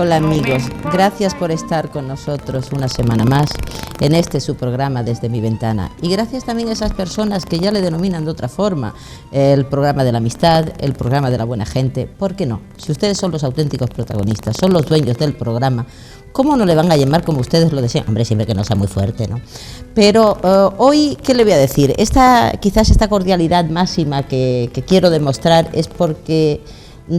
Hola amigos, gracias por estar con nosotros una semana más en este su programa Desde mi Ventana. Y gracias también a esas personas que ya le denominan de otra forma, el programa de la amistad, el programa de la buena gente. ¿Por qué no? Si ustedes son los auténticos protagonistas, son los dueños del programa, ¿cómo no le van a llamar como ustedes lo desean? Hombre, siempre que no sea muy fuerte, ¿no? Pero hoy, ¿qué le voy a decir? Quizás esta cordialidad máxima que quiero demostrar es porque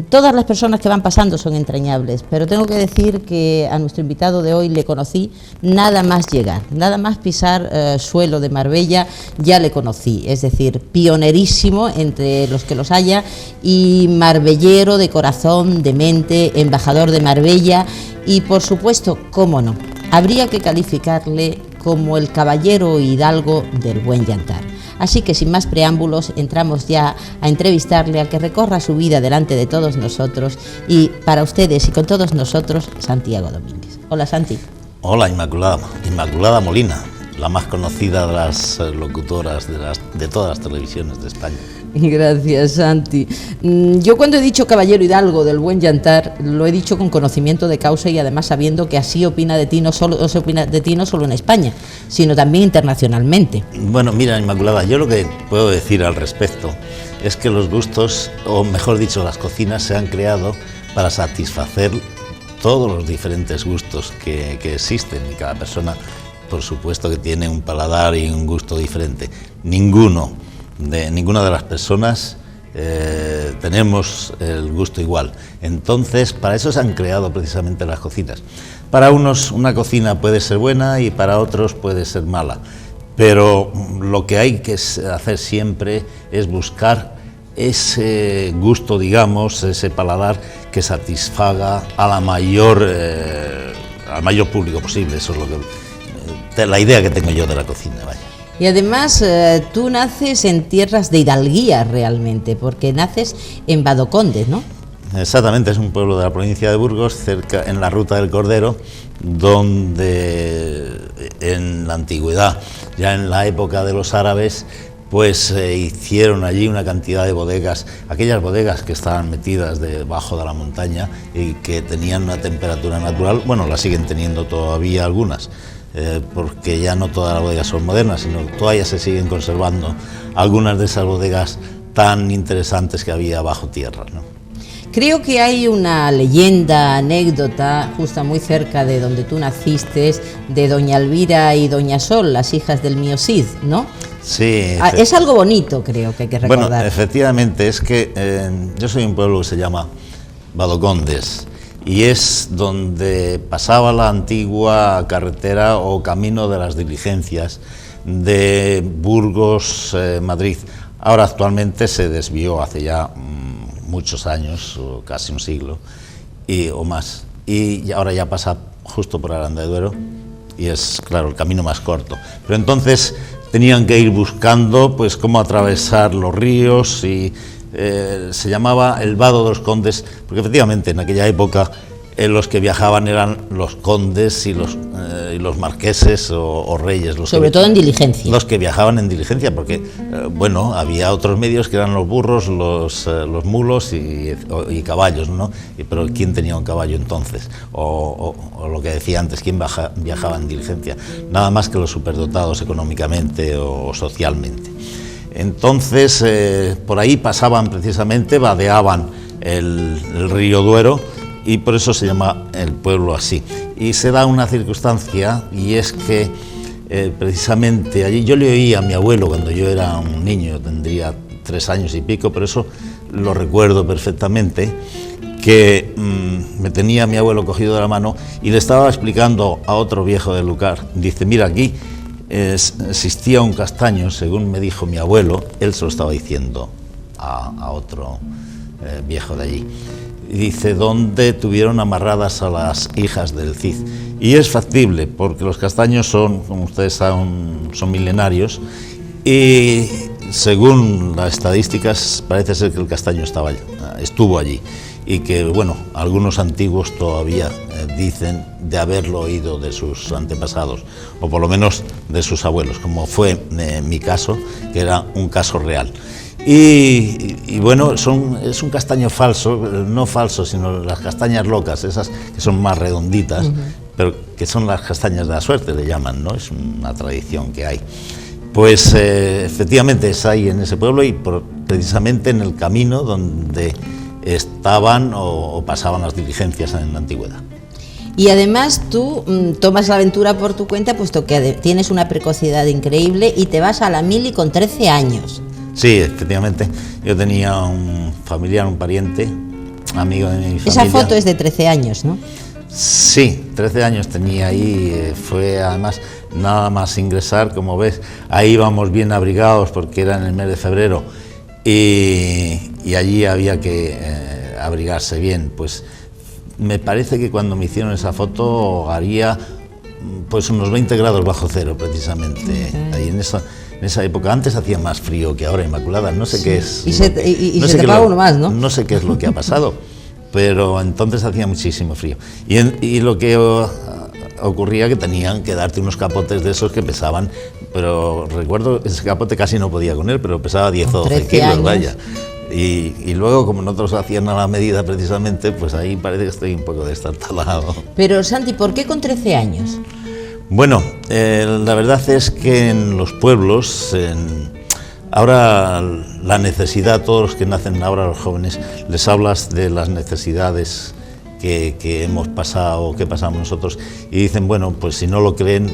todas las personas que van pasando son entrañables, pero tengo que decir que a nuestro invitado de hoy le conocí nada más llegar, nada más pisar suelo de Marbella, ya le conocí, es decir, pionerísimo entre los que los haya y marbellero de corazón, de mente, embajador de Marbella y por supuesto, cómo no, habría que calificarle como el caballero hidalgo del buen llantar. Así que sin más preámbulos entramos ya a entrevistarle al que recorra su vida delante de todos nosotros y para ustedes y con todos nosotros, Santiago Domínguez. Hola Santi. Hola Inmaculada Molina, la más conocida de las locutoras de todas las televisiones de España. Gracias, Santi. Yo cuando he dicho caballero hidalgo del buen llantar, lo he dicho con conocimiento de causa y además sabiendo que así opina de ti, no se opina de ti no solo en España, sino también internacionalmente. Bueno, mira, Inmaculada, yo lo que puedo decir al respecto es que los gustos, o mejor dicho, las cocinas se han creado para satisfacer todos los diferentes gustos que existen y cada persona, por supuesto, que tiene un paladar y un gusto diferente. Ninguna de las personas tenemos el gusto igual. Entonces, para eso se han creado precisamente las cocinas. Para unos una cocina puede ser buena y para otros puede ser mala, pero lo que hay que hacer siempre es buscar ese gusto, digamos, ese paladar que satisfaga al mayor público posible. Eso es lo que la idea que tengo yo de la cocina, vaya. Y además tú naces en tierras de hidalguía realmente, porque naces en Badocondes, ¿no? Exactamente, es un pueblo de la provincia de Burgos, cerca en la Ruta del Cordero, donde en la antigüedad, ya en la época de los árabes, pues hicieron allí una cantidad de bodegas, aquellas bodegas que estaban metidas debajo de la montaña y que tenían una temperatura natural, bueno, la siguen teniendo todavía algunas. Porque ya no todas las bodegas son modernas, sino todavía se siguen conservando algunas de esas bodegas tan interesantes que había bajo tierra, ¿no? Creo que hay una leyenda, anécdota, justo muy cerca de donde tú naciste, de doña Elvira y doña Sol, las hijas del mío Cid, ¿no? Sí. Es algo bonito, creo que hay que recordar. Bueno, efectivamente, es que yo soy de un pueblo que se llama Badocondes, y es donde pasaba la antigua carretera o camino de las diligencias de Burgos, Madrid. Ahora actualmente se desvió hace ya muchos años, o casi un siglo o más, y ahora ya pasa justo por Aranda de Duero y es, claro, el camino más corto. Pero entonces tenían que ir buscando pues cómo atravesar los ríos y se llamaba el Vado de los Condes, porque efectivamente en aquella época los que viajaban eran los condes y los marqueses o reyes. Sobre todo en diligencia. Los que viajaban en diligencia, porque bueno, había otros medios que eran los burros, los mulos y caballos, ¿no? Pero ¿quién tenía un caballo entonces? O lo que decía antes, ¿quién viajaba en diligencia? Nada más que los superdotados económicamente o socialmente. Entonces, por ahí pasaban precisamente, vadeaban el río Duero y por eso se llama el pueblo así. Y se da una circunstancia y es que precisamente allí, yo le oí a mi abuelo cuando yo era un niño, tendría 3 años y pico, pero eso lo recuerdo perfectamente, que me tenía mi abuelo cogido de la mano y le estaba explicando a otro viejo del lugar. Dice, mira, aquí existía un castaño, según me dijo mi abuelo, él se lo estaba diciendo a otro viejo de allí. Y dice, donde tuvieron amarradas a las hijas del Cid. Y es factible, porque los castaños son, como ustedes saben, son milenarios, y según las estadísticas parece ser que el castaño estuvo allí, y que, bueno, algunos antiguos todavía dicen de haberlo oído de sus antepasados, o por lo menos de sus abuelos, como fue mi caso, que era un caso real. Y bueno, es un castaño falso, no falso, sino las castañas locas, esas que son más redonditas, pero que son las castañas de la suerte, le llaman, ¿no? Es una tradición que hay. Pues efectivamente es ahí en ese pueblo y precisamente en el camino donde estaban o pasaban las diligencias en la antigüedad. Y además tú tomas la aventura por tu cuenta, puesto que tienes una precocidad increíble y te vas a la mili con 13 años. Sí, efectivamente. Yo tenía un familiar, un pariente, amigo de mi familia. Esa foto es de 13 años, ¿no? Sí, 13 años tenía ahí, fue además nada más ingresar, como ves, ahí íbamos bien abrigados porque era en el mes de febrero y allí había que abrigarse bien. Pues me parece que cuando me hicieron esa foto haría pues unos 20 grados bajo cero precisamente, ahí en esa época. Antes hacía más frío que ahora, Inmaculada, no sé qué es. Y se te paga uno más, ¿no? No sé qué es lo que ha pasado. Pero entonces hacía muchísimo frío. Y lo que ocurría que tenían que darte unos capotes de esos que pesaban, pero recuerdo, ese capote casi no podía con él, pero pesaba 10 o 12 kilos, años. Vaya. Y luego, como nosotros hacían a la medida precisamente, pues ahí parece que estoy un poco destartalado. Pero Santi, ¿por qué con 13 años? Bueno, la verdad es que en los pueblos... Ahora la necesidad, todos los que nacen ahora, los jóvenes, les hablas de las necesidades que hemos pasado, que pasamos nosotros, y dicen, bueno, pues si no lo creen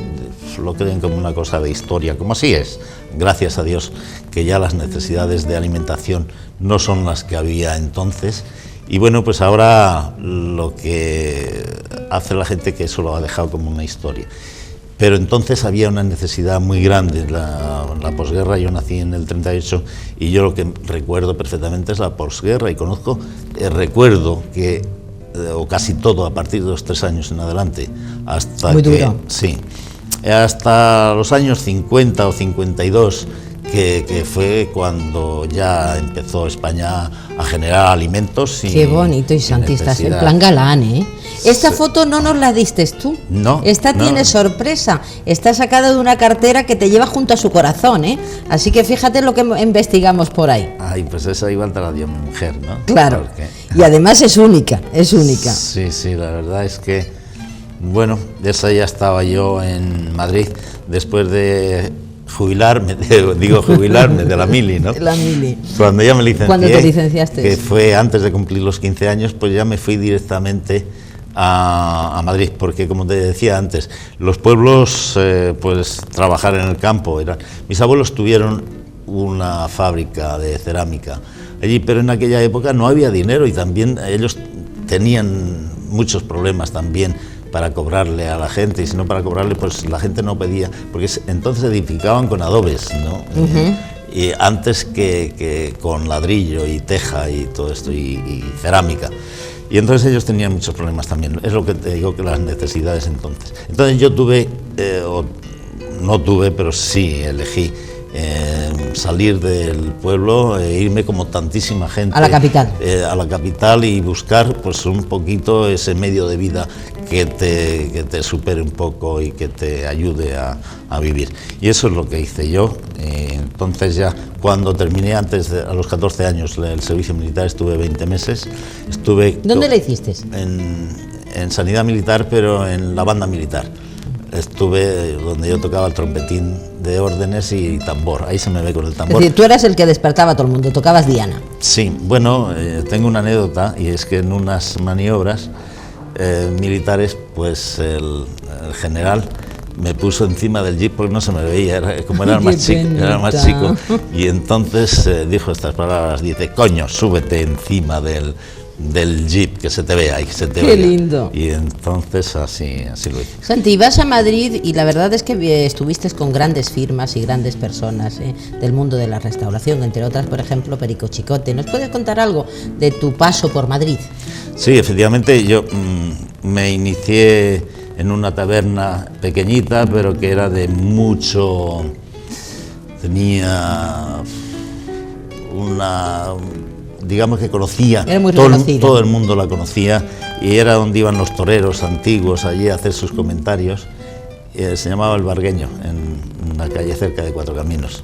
como una cosa de historia, como así es, gracias a Dios, que ya las necesidades de alimentación no son las que había entonces, y bueno, pues ahora lo que hace la gente que eso lo ha dejado como una historia. Pero entonces había una necesidad muy grande, la posguerra. Yo nací en el 38 y yo lo que recuerdo perfectamente es la posguerra y recuerdo que, o casi todo a partir de los 3 años en adelante, hasta muy duro. Sí, hasta los años 50 o 52, que fue cuando ya empezó España a generar alimentos. Qué bonito, y Santi, estás en plan galán, ¿eh? Esta foto no nos la diste tú. No. Esta tiene sorpresa. Está sacada de una cartera que te lleva junto a su corazón, ¿eh? Así que fíjate lo que investigamos por ahí. Ay, pues esa igual te la dio mi mujer, ¿no? Claro. Y además es única, es única. Sí, sí, la verdad es que, bueno, de esa ya estaba yo en Madrid después de jubilarme de la mili, ¿no? La mili. Cuando ya me licencié. ¿Cuándo te licenciaste? Que fue antes de cumplir los 15 años, pues ya me fui directamente a Madrid, porque como te decía antes, los pueblos, pues trabajar en el campo, mis abuelos tuvieron una fábrica de cerámica allí, pero en aquella época no había dinero y también ellos tenían muchos problemas también para cobrarle a la gente, y si no para cobrarle, pues la gente no pedía, porque entonces edificaban con adobes, ¿no? Y antes que con ladrillo y teja y todo esto, y cerámica. Y entonces ellos tenían muchos problemas también, es lo que te digo, que las necesidades entonces. Entonces yo tuve, o no tuve, pero sí elegí salir del pueblo e irme como tantísima gente a la capital. A la capital y buscar pues un poquito ese medio de vida que te supere un poco y que te ayude a vivir. Y eso es lo que hice yo. Entonces ya cuando terminé a los 14 años el servicio militar, estuve 20 meses. ¿Dónde lo hiciste? En sanidad militar, pero en la banda militar. Estuve donde yo tocaba el trompetín de órdenes y tambor, ahí se me ve con el tambor. Es decir, tú eras el que despertaba a todo el mundo, tocabas diana. Sí, bueno, tengo una anécdota, y es que en unas maniobras militares, pues el general me puso encima del jeep porque no se me veía, como era el más chico, y entonces dijo estas palabras, dice, coño, súbete encima del jeep, que se te vea y que se te vea. Qué lindo. Y entonces así lo hice. Santi, vas a Madrid y la verdad es que estuviste con grandes firmas y grandes personas del mundo de la restauración, entre otras, por ejemplo, Perico Chicote. ¿Nos puedes contar algo de tu paso por Madrid? Sí, efectivamente, yo me inicié en una taberna pequeñita, pero que era de mucho... Tenía una... digamos que conocía, todo el mundo la conocía, y era donde iban los toreros antiguos allí a hacer sus comentarios. Se llamaba El Vargueño, en una calle cerca de Cuatro Caminos.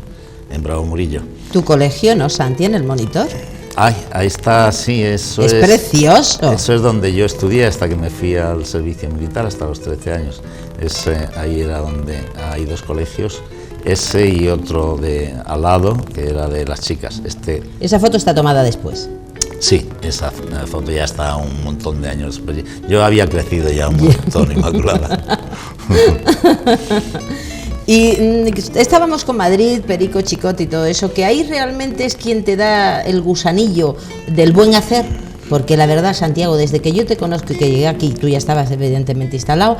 en Bravo Murillo. ¿Tu colegio, no, Santi, en el Monitor? Ay, ahí está, sí, eso es precioso. Eso es donde yo estudié hasta que me fui al servicio militar, hasta los 13 años. Ahí era donde hay dos colegios, ese y otro de al lado, que era de las chicas. ¿Esa foto está tomada después? Sí, esa foto ya está un montón de años después. Yo había crecido ya un montón, Inmaculada. Y estábamos con Madrid, Perico, Chicote y todo eso, que ahí realmente es quien te da el gusanillo del buen hacer, porque la verdad, Santiago, desde que yo te conozco y que llegué aquí, tú ya estabas evidentemente instalado,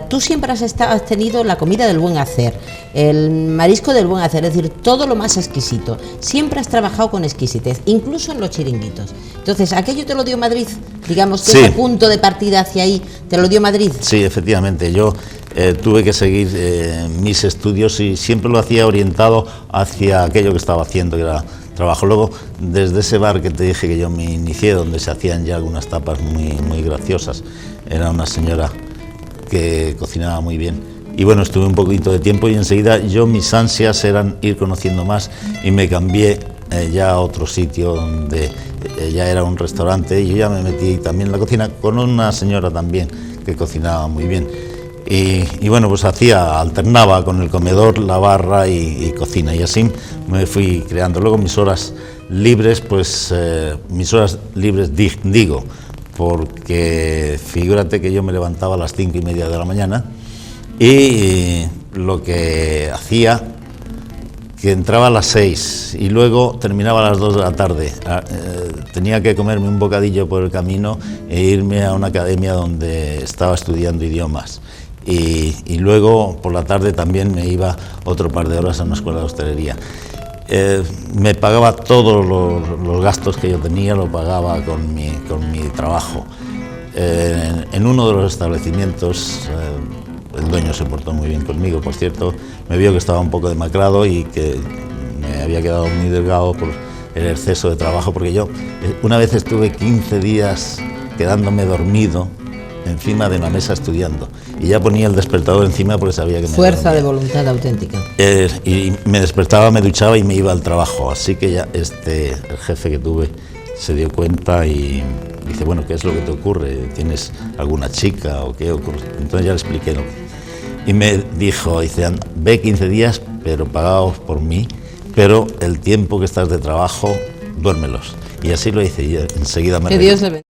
tú siempre has tenido la comida del buen hacer, el marisco del buen hacer, es decir, todo lo más exquisito. Siempre has trabajado con exquisitez, incluso en los chiringuitos. Entonces, ¿aquello te lo dio Madrid? Digamos que ese punto de partida hacia ahí, ¿te lo dio Madrid? Sí, efectivamente, yo tuve que seguir mis estudios y siempre lo hacía orientado hacia aquello que estaba haciendo, que era trabajo. Luego, desde ese bar que te dije que yo me inicié, donde se hacían ya algunas tapas muy graciosas, era una señora que cocinaba muy bien. Y bueno, estuve un poquito de tiempo y enseguida mis ansias eran ir conociendo más y me cambié ya a otro sitio donde ya era un restaurante y yo ya me metí también en la cocina con una señora también que cocinaba muy bien. Y bueno, pues alternaba con el comedor, la barra y cocina, y así me fui creando. Luego mis horas libres, digo, porque figúrate que yo me levantaba a las 5:30 de la mañana y lo que hacía, que entraba a las 6 y luego terminaba a las 2 de la tarde. Tenía que comerme un bocadillo por el camino e irme a una academia donde estaba estudiando idiomas. Y luego por la tarde también me iba otro par de horas a una escuela de hostelería. Me pagaba todos los gastos que yo tenía, lo pagaba con mi trabajo. En uno de los establecimientos, el dueño se portó muy bien conmigo, por cierto, me vio que estaba un poco demacrado y que me había quedado muy delgado por el exceso de trabajo, porque yo una vez estuve 15 días quedándome dormido encima de una mesa estudiando y ya ponía el despertador encima porque sabía que me fuerza de voluntad auténtica. Y me despertaba, me duchaba y me iba al trabajo, así que ya el jefe que tuve se dio cuenta y dice, bueno, ¿qué es lo que te ocurre? ¿Tienes alguna chica o qué ocurre? Entonces ya le expliqué y me dijo, dice, ve 15 días pero pagados por mí, pero el tiempo que estás de trabajo duérmelos, y así lo hice y enseguida me que Dios le bendiga.